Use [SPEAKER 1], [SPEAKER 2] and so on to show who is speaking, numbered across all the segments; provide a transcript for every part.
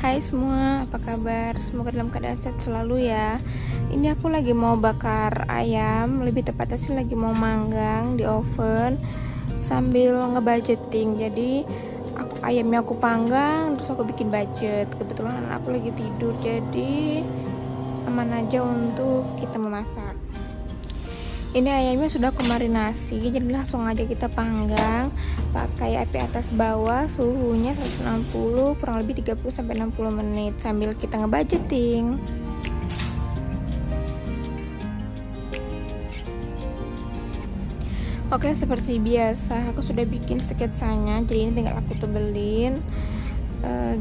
[SPEAKER 1] Hai semua, apa kabar? Semoga dalam keadaan sehat selalu ya. Ini aku lagi mau bakar ayam, lebih tepatnya sih lagi mau manggang di oven sambil ngebudgeting. Jadi ayamnya aku panggang, terus aku bikin budget. Kebetulan aku lagi tidur, jadi aman aja untuk kita memasak. Ini ayamnya sudah aku marinasi, jadi langsung aja kita panggang pakai api atas bawah, suhunya 160 kurang lebih 30-60 menit sambil kita ngebudgeting. Oke, seperti biasa aku sudah bikin sketsanya, jadi ini tinggal aku tebelin.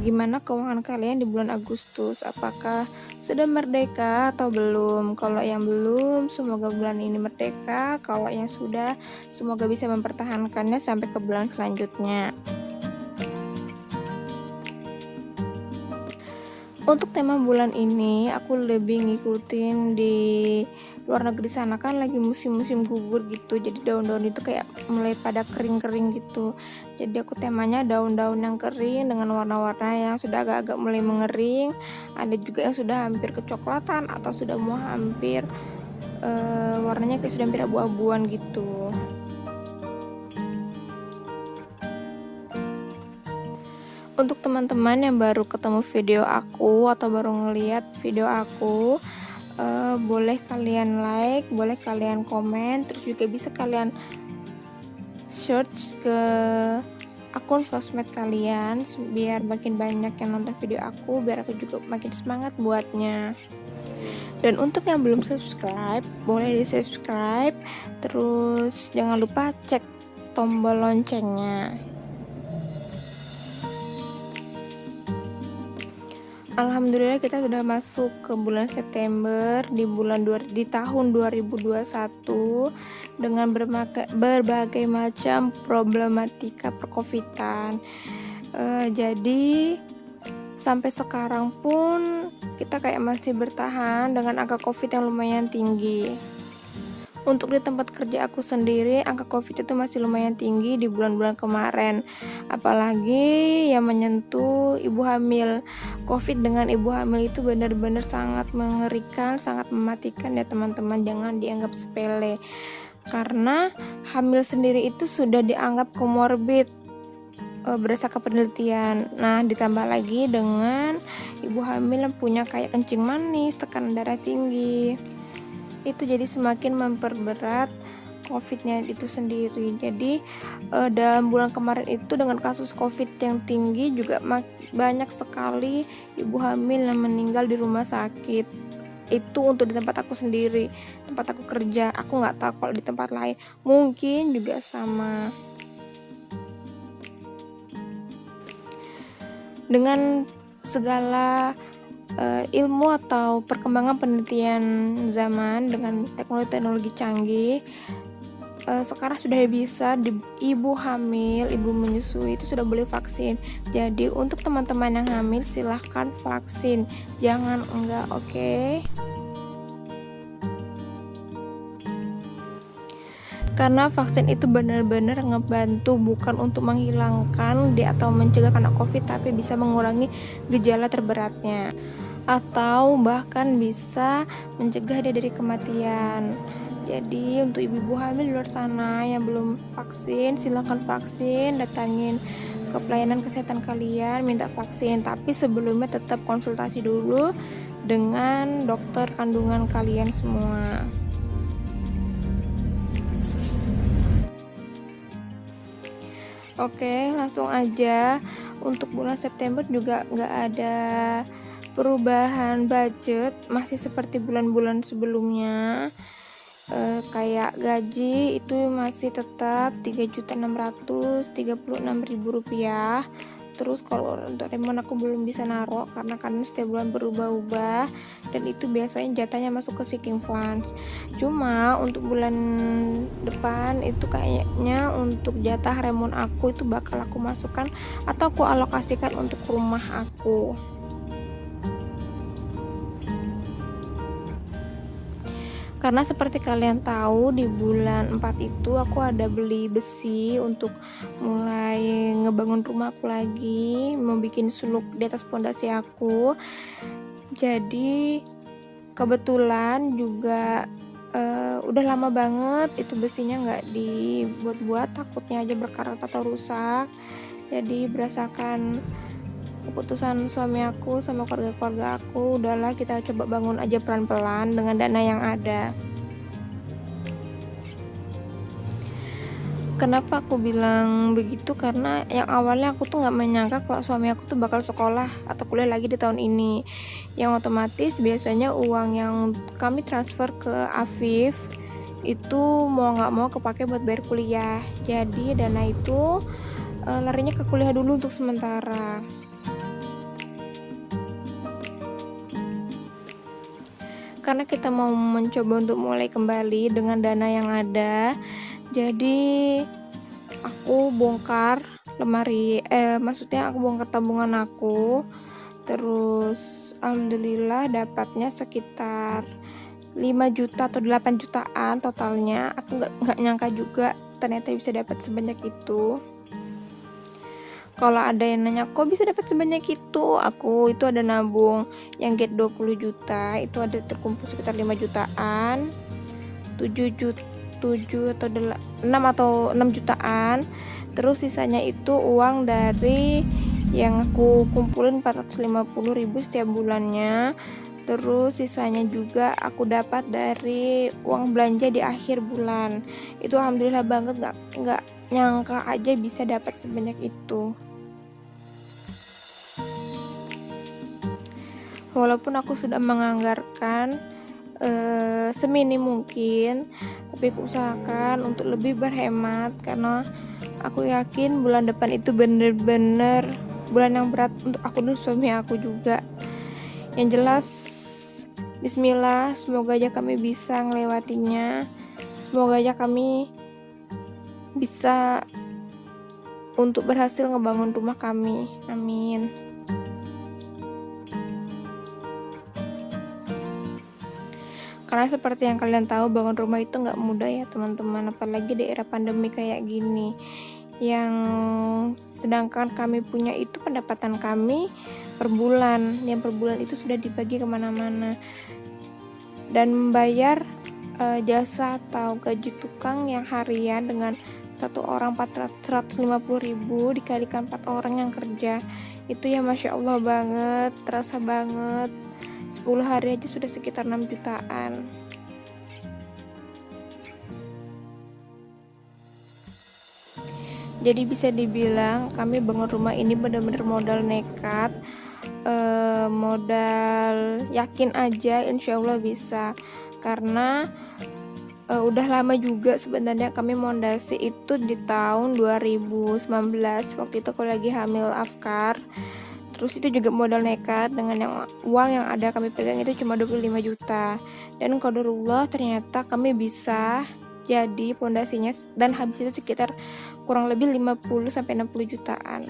[SPEAKER 1] Gimana keuangan kalian di bulan Agustus? Apakah sudah merdeka atau belum? Kalau yang belum, semoga bulan ini merdeka. Kalau yang sudah, semoga bisa mempertahankannya sampai ke bulan selanjutnya. Untuk tema bulan ini aku lebih ngikutin di luar negeri sana, kan lagi musim-musim gugur gitu, jadi daun-daun itu kayak mulai pada kering-kering gitu. Jadi aku temanya daun-daun yang kering dengan warna-warna yang sudah agak-agak mulai mengering. Ada juga yang sudah hampir kecoklatan atau sudah mau hampir warnanya kayak sudah hampir abu-abuan gitu. Untuk teman-teman yang baru ketemu video aku atau baru ngeliat video aku, boleh kalian like, boleh kalian komen, terus juga bisa kalian search ke akun sosmed kalian biar makin banyak yang nonton video aku, biar aku juga makin semangat buatnya. Dan untuk yang belum subscribe, boleh di subscribe, terus jangan lupa cek tombol loncengnya. Alhamdulillah kita sudah masuk ke bulan September di tahun 2021 dengan berbagai macam problematika percovidan. Jadi sampai sekarang pun kita kayak masih bertahan dengan angka covid yang lumayan tinggi. Untuk di tempat kerja aku sendiri, angka COVID itu masih lumayan tinggi di bulan-bulan kemarin. Apalagi yang menyentuh ibu hamil. COVID dengan ibu hamil itu benar-benar sangat mengerikan, sangat mematikan ya teman-teman. Jangan dianggap sepele. Karena hamil sendiri itu sudah dianggap komorbid berdasarkan penelitian. Nah, ditambah lagi dengan ibu hamil yang punya kayak kencing manis, tekanan darah tinggi. Itu jadi semakin memperberat COVID-nya itu sendiri. Jadi dalam bulan kemarin itu dengan kasus COVID yang tinggi juga banyak sekali ibu hamil yang meninggal di rumah sakit. Itu untuk di tempat aku sendiri, tempat aku kerja. Aku nggak tahu kalau di tempat lain mungkin juga sama. Dengan segala ilmu atau perkembangan penelitian zaman dengan teknologi canggih, sekarang sudah bisa ibu hamil, ibu menyusui itu sudah boleh vaksin. Jadi untuk teman-teman yang hamil silahkan vaksin, jangan enggak, oke? Karena vaksin itu benar-benar ngebantu, bukan untuk menghilangkan atau mencegah kena COVID, tapi bisa mengurangi gejala terberatnya atau bahkan bisa mencegah dia dari kematian. Jadi untuk ibu-ibu hamil di luar sana yang belum vaksin, silakan vaksin, datangin ke pelayanan kesehatan kalian, minta vaksin. Tapi sebelumnya tetap konsultasi dulu dengan dokter kandungan kalian semua. Oke, langsung aja. Untuk bulan September juga nggak ada perubahan budget, masih seperti bulan-bulan sebelumnya. Kayak gaji itu masih tetap Rp3.636.000. Terus kalau untuk remote aku belum bisa naruh karena setiap bulan berubah-ubah, dan itu biasanya jatahnya masuk ke sinking funds. Cuma untuk bulan depan itu kayaknya untuk jatah remote aku itu bakal aku masukkan atau aku alokasikan untuk rumah aku. Karena seperti kalian tahu di bulan 4 itu aku ada beli besi untuk mulai ngebangun rumah aku lagi, mau bikin suluk di atas pondasi aku. Jadi kebetulan juga udah lama banget itu besinya nggak dibuat-buat, takutnya aja berkarat atau rusak. Jadi berdasarkan keputusan suami aku sama keluarga aku, udahlah kita coba bangun aja pelan-pelan dengan dana yang ada. Kenapa aku bilang begitu? Karena yang awalnya aku tuh nggak menyangka kalau suami aku tuh bakal sekolah atau kuliah lagi di tahun ini, yang otomatis biasanya uang yang kami transfer ke Afif itu mau nggak mau kepake buat bayar kuliah. Jadi dana itu larinya ke kuliah dulu untuk sementara. Karena kita mau mencoba untuk mulai kembali dengan dana yang ada, jadi aku bongkar lemari, maksudnya aku bongkar tabungan aku, terus alhamdulillah dapatnya sekitar 5 juta atau 8 jutaan totalnya. Aku nggak nyangka juga ternyata bisa dapat sebanyak itu. Kalau ada yang nanya kok bisa dapat sebanyak itu, aku itu ada nabung yang get 20 juta, itu ada terkumpul sekitar 5 jutaan, 7 atau 6 jutaan. Terus sisanya itu uang dari yang aku kumpulin 450.000 setiap bulannya. Terus sisanya juga aku dapat dari uang belanja di akhir bulan. Itu alhamdulillah banget, nggak nyangka aja bisa dapat sebanyak itu. Walaupun aku sudah menganggarkan seminim mungkin, tapi aku usahakan untuk lebih berhemat karena aku yakin bulan depan itu bener-bener bulan yang berat untuk aku dan suami aku juga. Yang jelas bismillah, semoga aja kami bisa ngelewatinya, semoga aja kami bisa untuk berhasil ngebangun rumah kami, amin. Karena seperti yang kalian tahu, bangun rumah itu nggak mudah ya teman-teman, apalagi di era pandemi kayak gini. Yang sedangkan kami punya itu pendapatan kami per bulan, yang per bulan itu sudah dibagi kemana-mana. Dan membayar jasa atau gaji tukang yang harian dengan satu orang 150.000 dikalikan 4 orang yang kerja, itu ya Masya Allah banget, terasa banget. 10 hari aja sudah sekitar 6 jutaan. Jadi bisa dibilang kami bangun rumah ini benar-benar modal nekat, modal yakin aja insya Allah bisa. Karena udah lama juga sebenarnya kami mondasi itu di tahun 2019, waktu itu aku lagi hamil Afkar. Terus itu juga modal nekat dengan yang uang yang ada kami pegang itu cuma 25 juta. Dan qadarullah ternyata kami bisa jadi pondasinya dan habis itu sekitar kurang lebih 50 sampai 60 jutaan.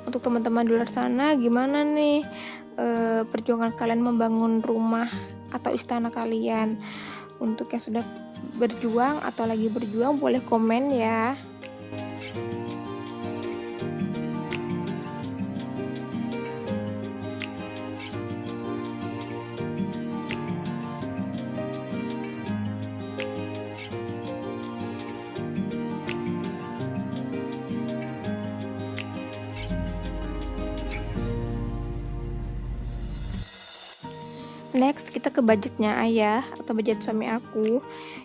[SPEAKER 1] Untuk teman-teman di luar sana gimana nih perjuangan kalian membangun rumah atau istana kalian? Untuk yang sudah berjuang atau lagi berjuang boleh komen ya. Next kita ke budgetnya ayah atau budget suami aku.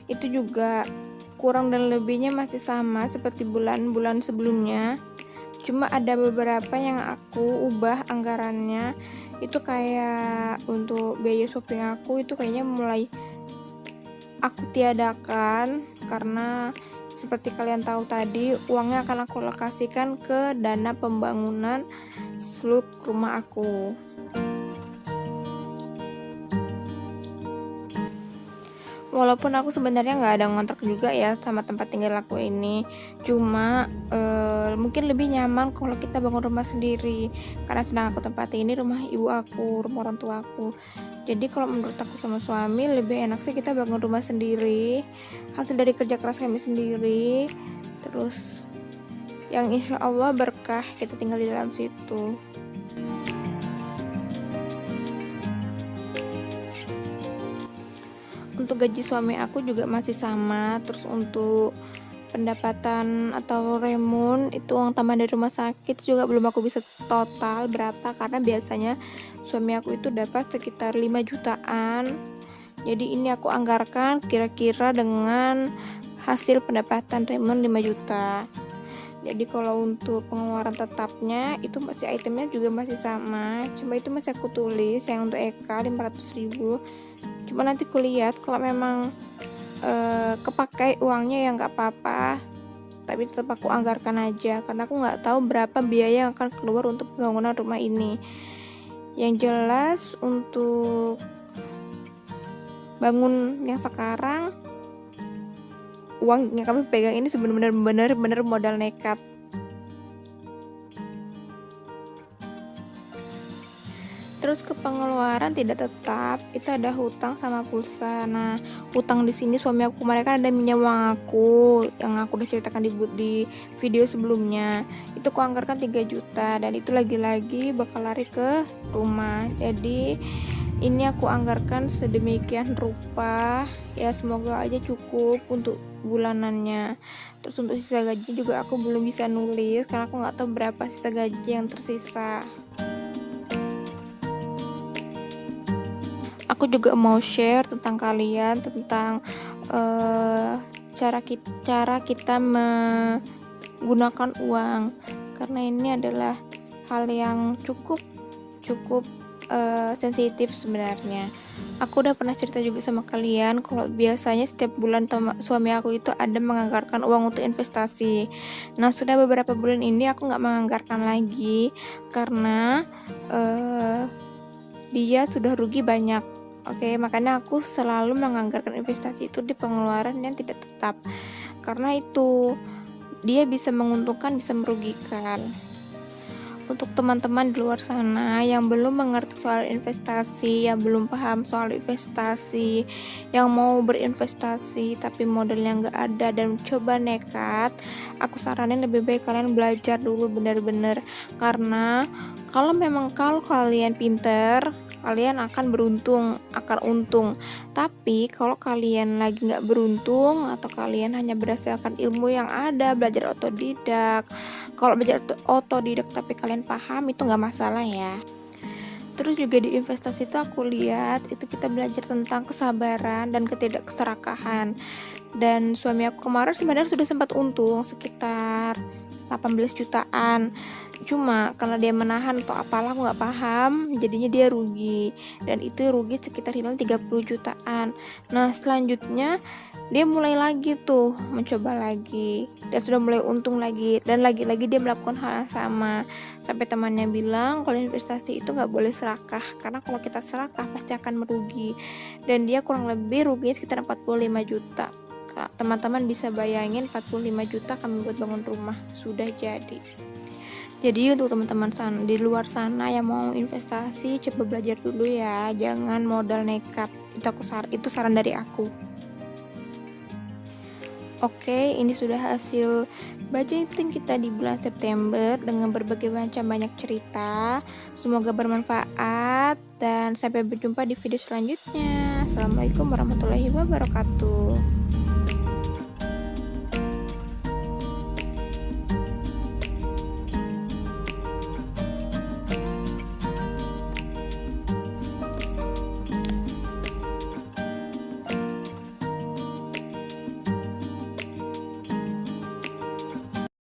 [SPEAKER 1] Itu juga kurang dan lebihnya masih sama seperti bulan-bulan sebelumnya. Cuma ada beberapa yang aku ubah anggarannya. Itu kayak untuk biaya shopping aku itu kayaknya mulai aku tiadakan karena seperti kalian tahu tadi, uangnya akan aku alokasikan ke dana pembangunan suluk rumah aku. Walaupun aku sebenarnya nggak ada ngontrak juga ya sama tempat tinggal aku ini, cuma mungkin lebih nyaman kalau kita bangun rumah sendiri, karena sedang aku tempati ini rumah ibu aku, rumah orang tua aku. Jadi kalau menurut aku sama suami lebih enak sih kita bangun rumah sendiri, hasil dari kerja keras kami sendiri, terus yang insya Allah berkah kita tinggal di dalam situ. Untuk gaji suami aku juga masih sama. Terus untuk pendapatan atau remun itu uang tambahan dari rumah sakit juga belum aku bisa total berapa, karena biasanya suami aku itu dapat sekitar 5 jutaan. Jadi ini aku anggarkan kira-kira dengan hasil pendapatan remun 5 juta. Jadi kalau untuk pengeluaran tetapnya itu masih itemnya juga masih sama, cuma itu masih aku tulis yang untuk Eka 500.000. Cuma nanti kulihat kalau memang kepakai uangnya ya nggak apa-apa, tapi tetap aku anggarkan aja karena aku nggak tahu berapa biaya yang akan keluar untuk pembangunan rumah ini. Yang jelas untuk bangun yang sekarang, uang yang kami pegang ini sebenarnya benar-benar modal nekat. Terus ke pengeluaran tidak tetap itu ada hutang sama pulsa. Nah, hutang di sini suami aku kemarin kan ada minjem uang aku yang aku udah ceritakan di video sebelumnya. Itu aku anggarkan 3 juta dan itu lagi-lagi bakal lari ke rumah. Jadi ini aku anggarkan sedemikian rupa ya, semoga aja cukup untuk bulanannya. Terus untuk sisa gaji juga aku belum bisa nulis karena aku nggak tahu berapa sisa gaji yang tersisa. Aku juga mau share tentang kalian tentang cara kita menggunakan uang, karena ini adalah hal yang cukup sensitif sebenarnya. Aku udah pernah cerita juga sama kalian kalau biasanya setiap bulan suami aku itu ada menganggarkan uang untuk investasi. Nah, sudah beberapa bulan ini aku nggak menganggarkan lagi karena dia sudah rugi banyak. Oke, makanya aku selalu menganggarkan investasi itu di pengeluaran yang tidak tetap, karena itu dia bisa menguntungkan bisa merugikan. Untuk teman-teman di luar sana yang belum mengerti soal investasi, yang belum paham soal investasi, yang mau berinvestasi tapi modalnya nggak ada dan coba nekat, aku saranin lebih baik kalian belajar dulu benar-benar, karena kalau kalian pinter, kalian akan untung. Tapi kalau kalian lagi nggak beruntung atau kalian hanya berdasarkan ilmu yang ada, belajar otodidak, kalau belajar otodidak tapi kalian paham itu nggak masalah ya. Terus juga di investasi itu aku lihat itu kita belajar tentang kesabaran dan ketidakserakahan. Dan suami aku kemarin sebenarnya sudah sempat untung sekitar 18 jutaan, cuma karena dia menahan atau apalah aku nggak paham, jadinya dia rugi, dan itu rugi sekitar hilang 30 jutaan. Nah, selanjutnya dia mulai lagi tuh mencoba lagi dan sudah mulai untung lagi, dan lagi-lagi dia melakukan hal yang sama sampai temannya bilang kalau investasi itu nggak boleh serakah, karena kalau kita serakah pasti akan merugi, dan dia kurang lebih ruginya sekitar 45 juta. Teman-teman bisa bayangin 45 juta kami buat bangun rumah sudah jadi. Jadi untuk teman-teman di luar sana yang mau investasi, coba belajar dulu ya, jangan modal nekat. Itu saran dari aku. Oke, ini sudah hasil budgeting kita di bulan September dengan berbagai macam banyak cerita. Semoga bermanfaat dan sampai berjumpa di video selanjutnya. Assalamualaikum warahmatullahi wabarakatuh.